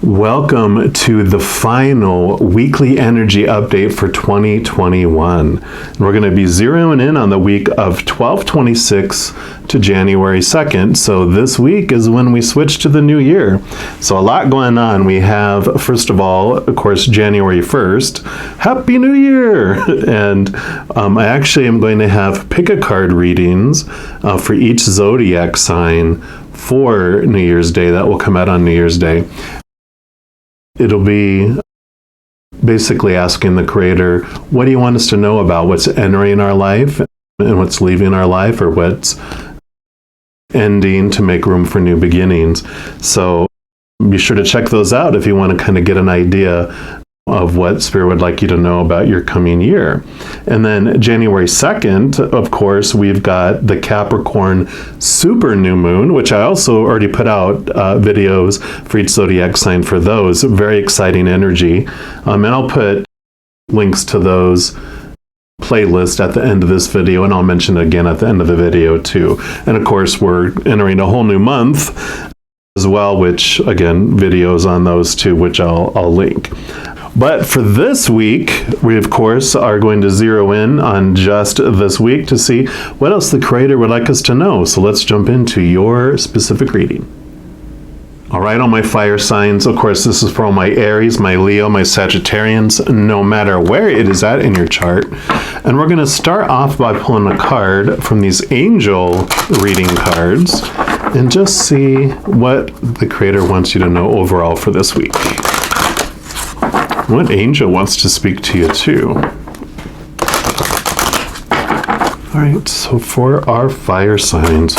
Welcome to the final weekly energy update for 2021. We're going to be zeroing in on the week of 12/26 to January 2nd. So this week is when we switch to the new year. So a lot going on. We have, first of all, of course, January 1st. Happy New Year! And I actually am going to have pick-a-card readings for each zodiac sign for New Year's Day. That will come out on New Year's Day. It'll be basically asking the Creator, what do you want us to know about what's entering our life and what's leaving our life, or what's ending to make room for new beginnings. So be sure to check those out if you want to kind of get an idea of what Spirit would like you to know about your coming year. And then January 2nd, of course, we've got the Capricorn super new moon, which I also already put out videos for each zodiac sign for those. Very exciting energy. And I'll put links to those playlist at the end of this video, and I'll mention it again at the end of the video too. And of course, we're entering a whole new month as well, which again, videos on those too, which I'll link. But for this week, we of course are going to zero in on just this week to see what else the Creator would like us to know. So let's jump into your specific reading. All right, all my fire signs, of course, this is for all my Aries, my Leo, my Sagittarians, no matter where it is at in your chart. And we're going to start off by pulling a card from these angel reading cards and just see what the Creator wants you to know overall for this week. What angel wants to speak to you too? All right, so for our fire signs.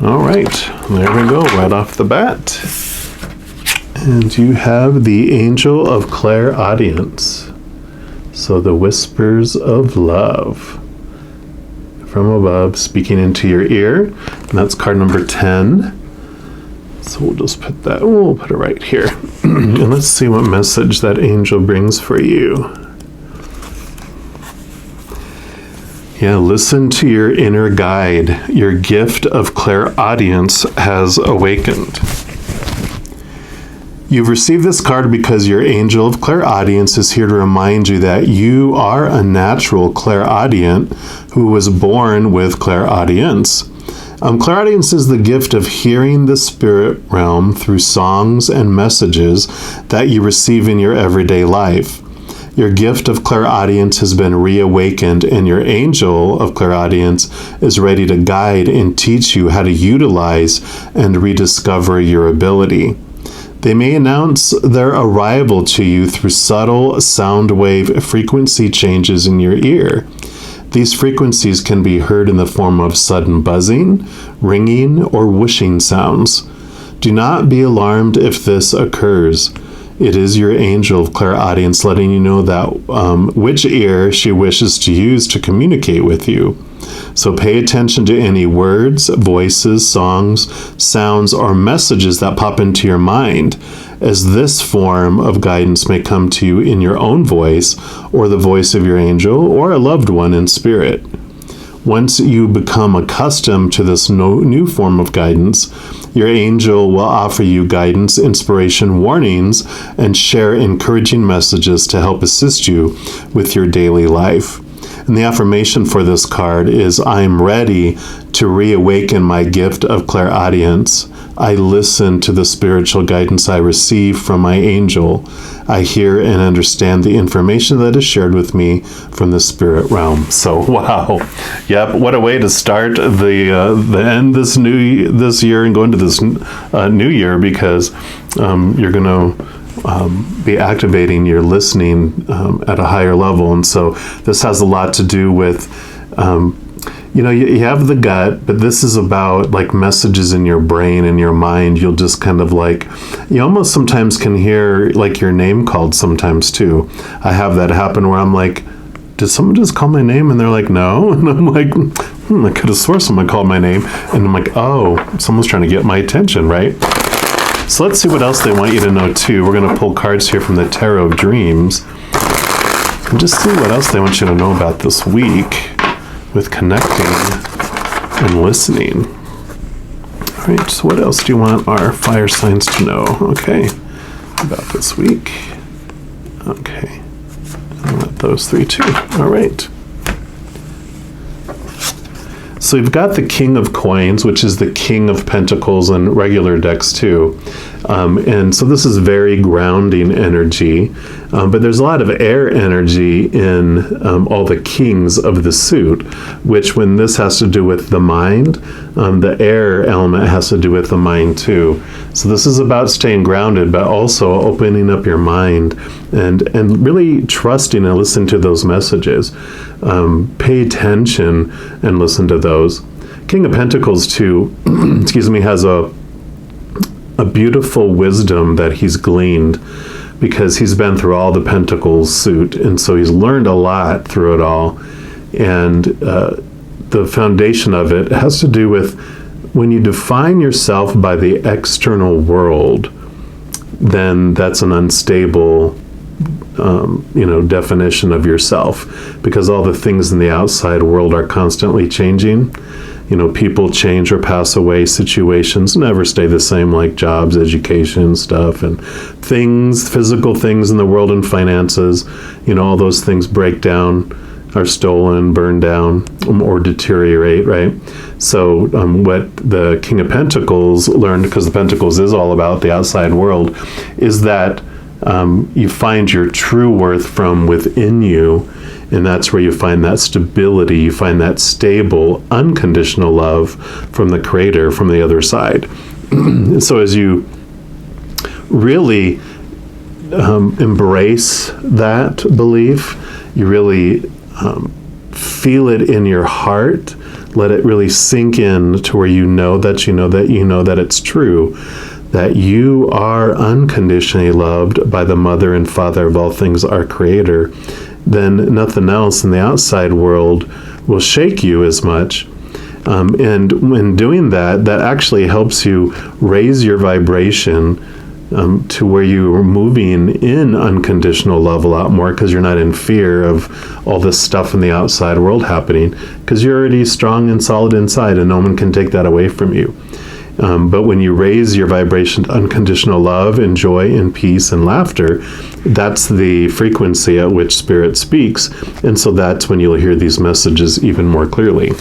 All right, there we go, right off the bat. And you have the angel of clairaudience. So the whispers of love from above speaking into your ear. And that's card number 10. So we'll just put that, we'll put it right here. And let's see what message that angel brings for you. Yeah, listen to your inner guide. Your gift of clairaudience has awakened. You've received this card because your angel of clairaudience is here to remind you that you are a natural clairaudient who was born with clairaudience. Clairaudience is the gift of hearing the spirit realm through songs and messages that you receive in your everyday life. Your gift of clairaudience has been reawakened, and your angel of clairaudience is ready to guide and teach you how to utilize and rediscover your ability. They may announce their arrival to you through subtle sound wave frequency changes in your ear. These frequencies can be heard in the form of sudden buzzing, ringing, or whooshing sounds. Do not be alarmed if this occurs. It is your angel of clairaudience letting you know that which ear she wishes to use to communicate with you. So pay attention to any words, voices, songs, sounds, or messages that pop into your mind, as this form of guidance may come to you in your own voice, or the voice of your angel, or a loved one in spirit. Once you become accustomed to this new form of guidance, your angel will offer you guidance, inspiration, warnings, and share encouraging messages to help assist you with your daily life. And the affirmation for this card is, I am ready to reawaken my gift of clairaudience. I listen to the spiritual guidance I receive from my angel. I hear and understand the information that is shared with me from the spirit realm. So, wow. Yep, what a way to start the end this year and go into this new year, because you're going to be activating your listening at a higher level. And so this has a lot to do with, you have the gut, but this is about like messages in your brain and your mind. You'll just kind of like, you almost sometimes can hear like your name called sometimes too. I have that happen where I'm like, did someone just call my name? And they're like, no. And I'm like, I could have sworn someone called my name. And I'm like, oh, someone's trying to get my attention, right? So let's see what else they want you to know too. We're going to pull cards here from the Tarot of Dreams and just see what else they want you to know about this week with connecting and listening. All right, so what else do you want our fire signs to know? Okay, about this week. Okay, I'll let those three too. All right. So you've got the King of Coins, which is the King of Pentacles in regular decks too. And so this is very grounding energy, but there's a lot of air energy in all the kings of the suit, which when this has to do with the mind, the air element has to do with the mind too. So this is about staying grounded, but also opening up your mind and really trusting and listening to those messages. Pay attention and listen to those. King of Pentacles too, excuse me, has a beautiful wisdom that he's gleaned because he's been through all the Pentacles suit, and so he's learned a lot through it all. And the foundation of it has to do with when you define yourself by the external world, then that's an unstable definition of yourself, because all the things in the outside world are constantly changing. People change or pass away, situations never stay the same, like jobs, education, stuff, and things, physical things in the world and finances, all those things break down, are stolen, burned down, or deteriorate, right? So what the King of Pentacles learned, because the Pentacles is all about the outside world, is that you find your true worth from within you, and that's where you find that stability, you find that stable, unconditional love from the Creator, from the other side. So as you really embrace that belief, you really feel it in your heart, let it really sink in to where you know that it's true, that you are unconditionally loved by the Mother and Father of all things, our Creator, then nothing else in the outside world will shake you as much. And when doing that, that actually helps you raise your vibration to where you're moving in unconditional love a lot more, because you're not in fear of all this stuff in the outside world happening, because you're already strong and solid inside, and no one can take that away from you. But when you raise your vibration to unconditional love and joy and peace and laughter, that's the frequency at which Spirit speaks. And so that's when you'll hear these messages even more clearly.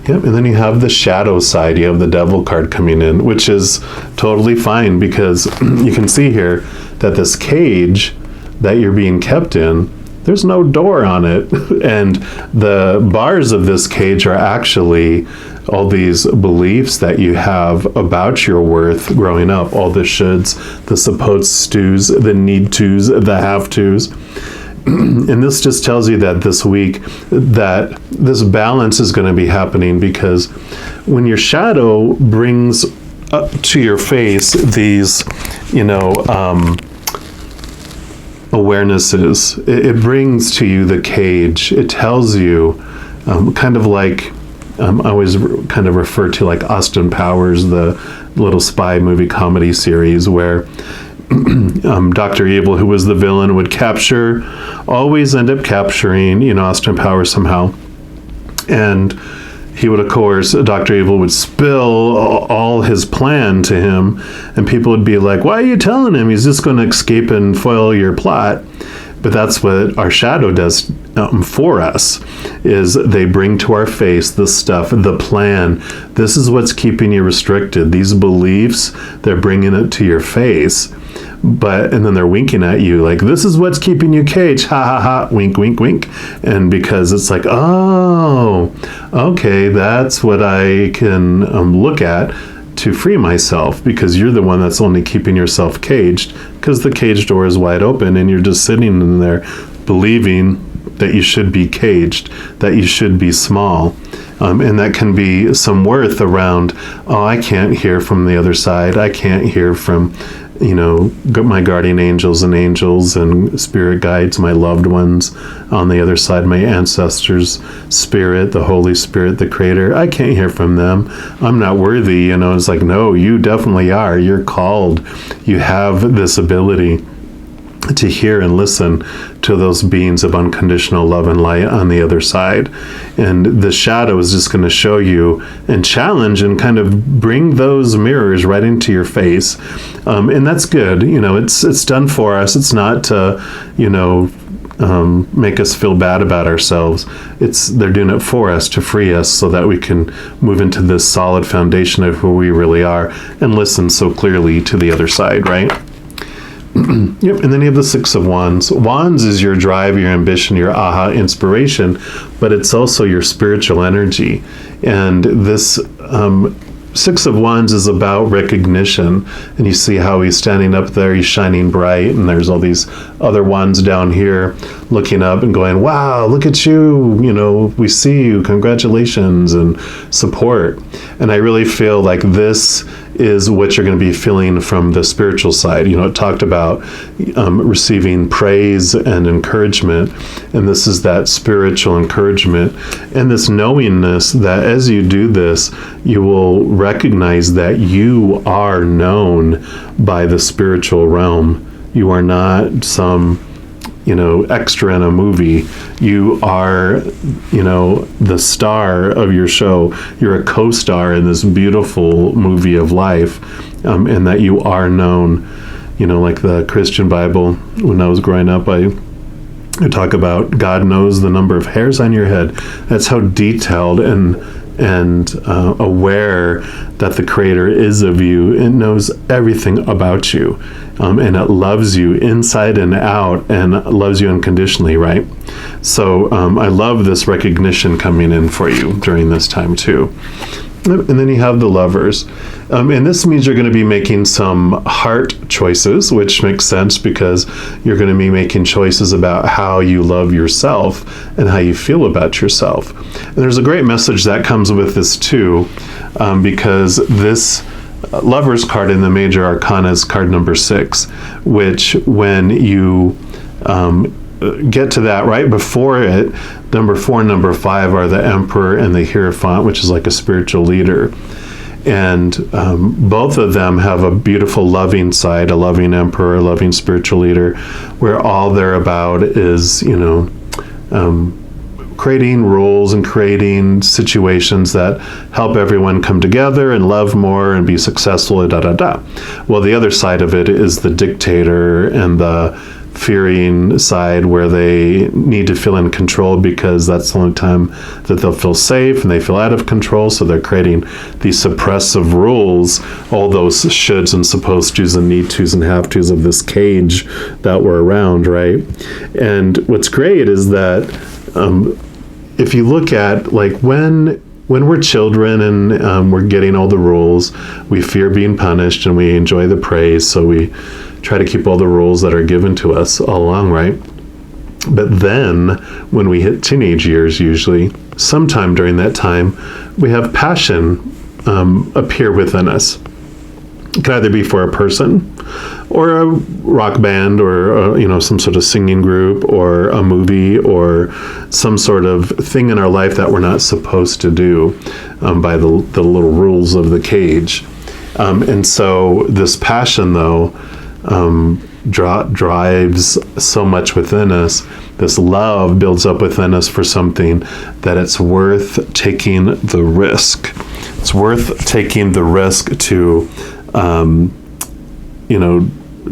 Yep, and then you have the shadow side. You have the Devil card coming in, which is totally fine, because you can see here that this cage that you're being kept in, there's no door on it. And the bars of this cage are actually all these beliefs that you have about your worth growing up, all the shoulds, the supposed tos, the need tos, the have tos. And this just tells you that this week that this balance is going to be happening, because when your shadow brings up to your face these, awarenesses, it brings to you the cage. It tells you, kind of like, I always kind of refer to like Austin Powers, the little spy movie comedy series, where Dr. Evil, who was the villain, would always end up capturing, Austin Powers somehow. And he would, of course, Dr. Evil would spill all his plan to him, and people would be like, why are you telling him? He's just going to escape and foil your plot. But that's what our shadow does for us, is they bring to our face the stuff, the plan. This is what's keeping you restricted. These beliefs, they're bringing it to your face. And then they're winking at you like, this is what's keeping you caged, ha ha ha, wink, wink, wink. And because it's like, oh, okay, that's what I can look at to free myself, because you're the one that's only keeping yourself caged, because the cage door is wide open and you're just sitting in there believing that you should be caged, that you should be small. And that can be some worth around, oh, I can't hear from the other side. I can't hear from, my guardian angels and spirit guides, my loved ones on the other side, my ancestors' spirit, the Holy Spirit, the Creator. I can't hear from them. I'm not worthy. It's like, no, you definitely are. You're called. You have this ability. to hear and listen to those beings of unconditional love and light on the other side. And the shadow is just going to show you and challenge and kind of bring those mirrors right into your face. And that's good. It's done for us. It's not to, make us feel bad about ourselves. They're doing it for us to free us so that we can move into this solid foundation of who we really are and listen so clearly to the other side, right? Yep, and then you have the Six of Wands. Wands is your drive, your ambition, your aha inspiration, but it's also your spiritual energy. And this Six of Wands is about recognition. And you see how he's standing up there, he's shining bright, and there's all these other wands down here looking up and going, wow, look at you, we see you, congratulations, and support. And I really feel like this is what you're going to be feeling from the spiritual side. It talked about receiving praise and encouragement, and this is that spiritual encouragement and this knowingness that as you do this, you will recognize that you are known by the spiritual realm. You are not some extra in a movie. You are, the star of your show. You're a co-star in this beautiful movie of life, and that you are known. Like the Christian Bible, when I was growing up, I talk about God knows the number of hairs on your head. That's how detailed and aware that the Creator is of you. It knows everything about you, and it loves you inside and out, and loves you unconditionally, right? So I love this recognition coming in for you during this time too. And then you have the Lovers. And this means you're going to be making some heart choices, which makes sense because you're going to be making choices about how you love yourself and how you feel about yourself. And there's a great message that comes with this too, because this Lovers card in the Major Arcana is card number 6, which when you get to that, right before it, number 4 and number 5 are the Emperor and the Hierophant, which is like a spiritual leader. And both of them have a beautiful loving side, a loving emperor, a loving spiritual leader, where all they're about is, creating rules and creating situations that help everyone come together and love more and be successful, Well, the other side of it is the dictator and the fearing side, where they need to feel in control because that's the only time that they'll feel safe and they feel out of control. So they're creating these suppressive rules, all those shoulds and supposed tos and need tos and have tos of this cage that we're around, right? And what's great is that if you look at like when we're children and we're getting all the rules, we fear being punished and we enjoy the praise, so we try to keep all the rules that are given to us all along, right? But then when we hit teenage years, usually sometime during that time, we have passion appear within us. It can either be for a person or a rock band or some sort of singing group or a movie or some sort of thing in our life that we're not supposed to do by the little rules of the cage. And so this passion, though, drives so much within us. This love builds up within us for something that it's worth taking the risk. It's worth taking the risk to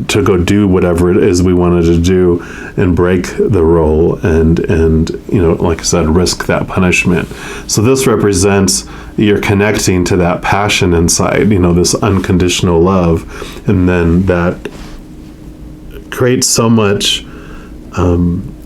to go do whatever it is we wanted to do and break the role and like I said, risk that punishment. So this represents you're connecting to that passion inside, this unconditional love, and then that creates so much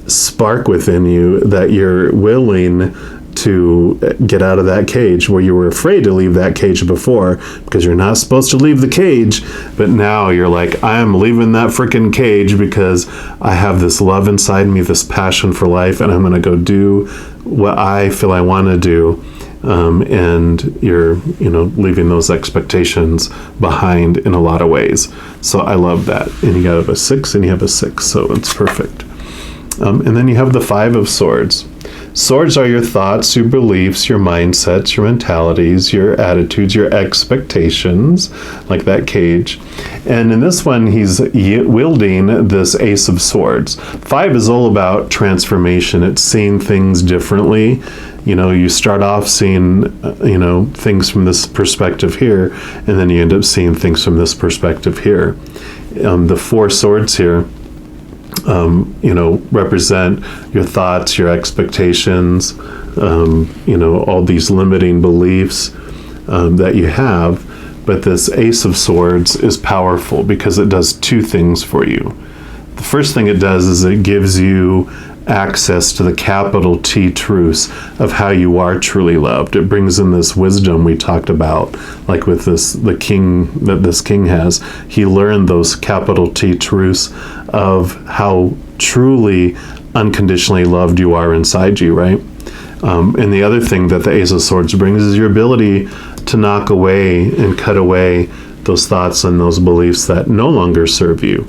spark within you that you're willing to get out of that cage where you were afraid to leave that cage before because you're not supposed to leave the cage. But now you're like, I'm leaving that freaking cage because I have this love inside me, this passion for life, and I'm going to go do what I feel I want to do. And you're, leaving those expectations behind in a lot of ways. So I love that. And you have a 6 and you have a 6, so it's perfect. And then you have the 5 of Swords. Swords are your thoughts, your beliefs, your mindsets, your mentalities, your attitudes, your expectations, like that cage. And in this one, he's wielding this Ace of Swords. 5 is all about transformation. It's seeing things differently. You start off seeing, things from this perspective here, and then you end up seeing things from this perspective here. The 4 swords here, represent your thoughts, your expectations, all these limiting beliefs that you have. But this Ace of Swords is powerful because it does 2 things for you. The first thing it does is it gives you access to the capital T truths of how you are truly loved. It brings in this wisdom we talked about, like with the king that this king has. He learned those capital T truths of how truly unconditionally loved you are inside you, right? And the other thing that the Ace of Swords brings is your ability to knock away and cut away those thoughts and those beliefs that no longer serve you.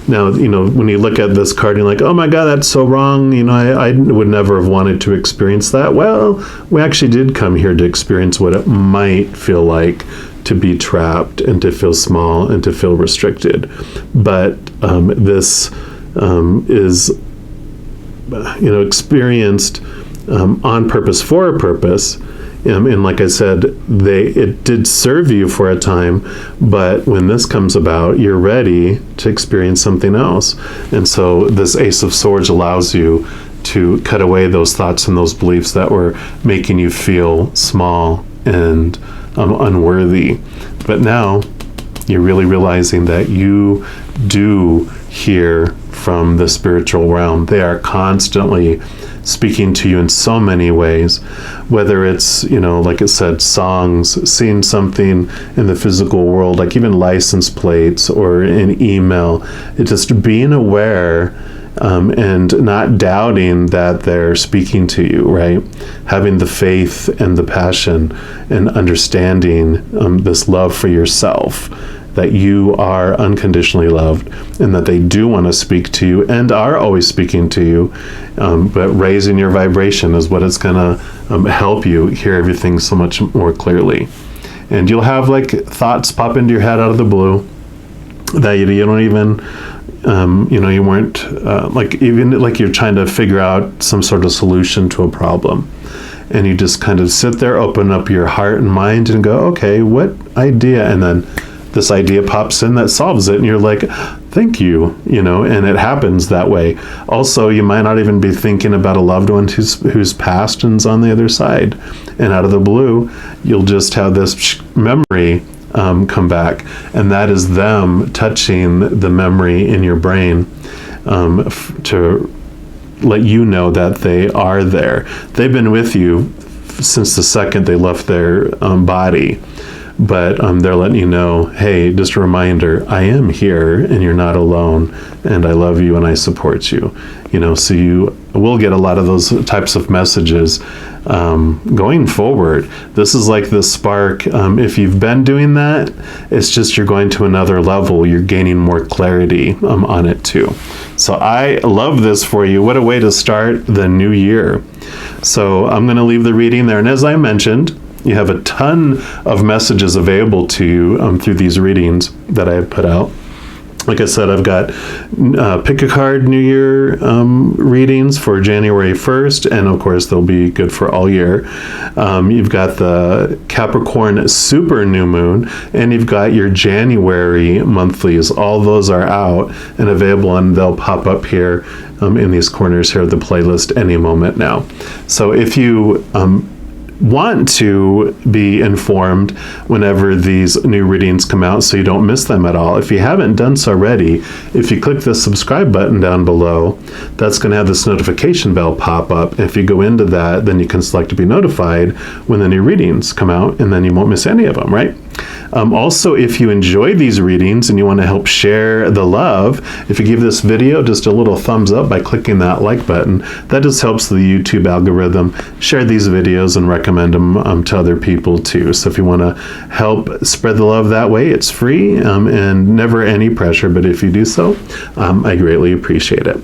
Now, when you look at this card, you're like, oh my God, that's so wrong. I would never have wanted to experience that. Well, we actually did come here to experience what it might feel like to be trapped and to feel small and to feel restricted. But this is, experienced on purpose for a purpose. And like I said, it did serve you for a time, but when this comes about, you're ready to experience something else. And so this Ace of Swords allows you to cut away those thoughts and those beliefs that were making you feel small and unworthy. But now you're really realizing that you do hear from the spiritual realm. They are constantly speaking to you in so many ways, whether it's, like it said, songs, seeing something in the physical world, like even license plates or an email. It's just being aware and not doubting that they're speaking to you, right? Having the faith and the passion and understanding this love for yourself, that you are unconditionally loved and that they do want to speak to you and are always speaking to you. But raising your vibration is what it's going to help you hear everything so much more clearly. And you'll have thoughts pop into your head out of the blue that you don't even, you weren't even you're trying to figure out some sort of solution to a problem. And you just kind of sit there, open up your heart and mind and go, okay, what idea? And then this idea pops in that solves it, and you're like, thank you, and it happens that way. Also, you might not even be thinking about a loved one who's passed and's on the other side, and out of the blue, you'll just have this memory come back, and that is them touching the memory in your brain to let you know that they are there. They've been with you since the second they left their body. But they're letting you know, hey, just a reminder, I am here and you're not alone, and I love you and I support you. So you will get a lot of those types of messages going forward. This is like the spark. If you've been doing that, it's just you're going to another level. You're gaining more clarity on it too. So I love this for you. What a way to start the new year. So I'm going to leave the reading there. And as I mentioned, you have a ton of messages available to you through these readings that I have put out. Like I said, I've got pick a card New Year readings for January 1st, and of course they'll be good for all year. You've got the Capricorn Super New Moon, and you've got your January monthlies. All those are out and available, and they'll pop up here in these corners here of the playlist any moment now. So if you want to be informed whenever these new readings come out so you don't miss them at all. If you haven't done so already, if you click the subscribe button down below, that's going to have this notification bell pop up. If you go into that, then you can select to be notified when the new readings come out, and then you won't miss any of them, right? Also, if you enjoy these readings and you want to help share the love, if you give this video just a little thumbs up by clicking that like button, that just helps the YouTube algorithm share these videos and recommend them to other people too. So if you want to help spread the love that way, it's free and never any pressure, but if you do so, I greatly appreciate it.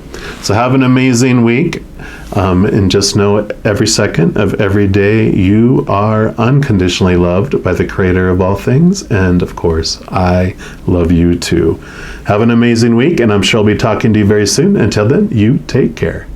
So have an amazing week. And just know every second of every day you are unconditionally loved by the Creator of all things. And of course, I love you too. Have an amazing week, and I'm sure I'll be talking to you very soon. Until then, you take care.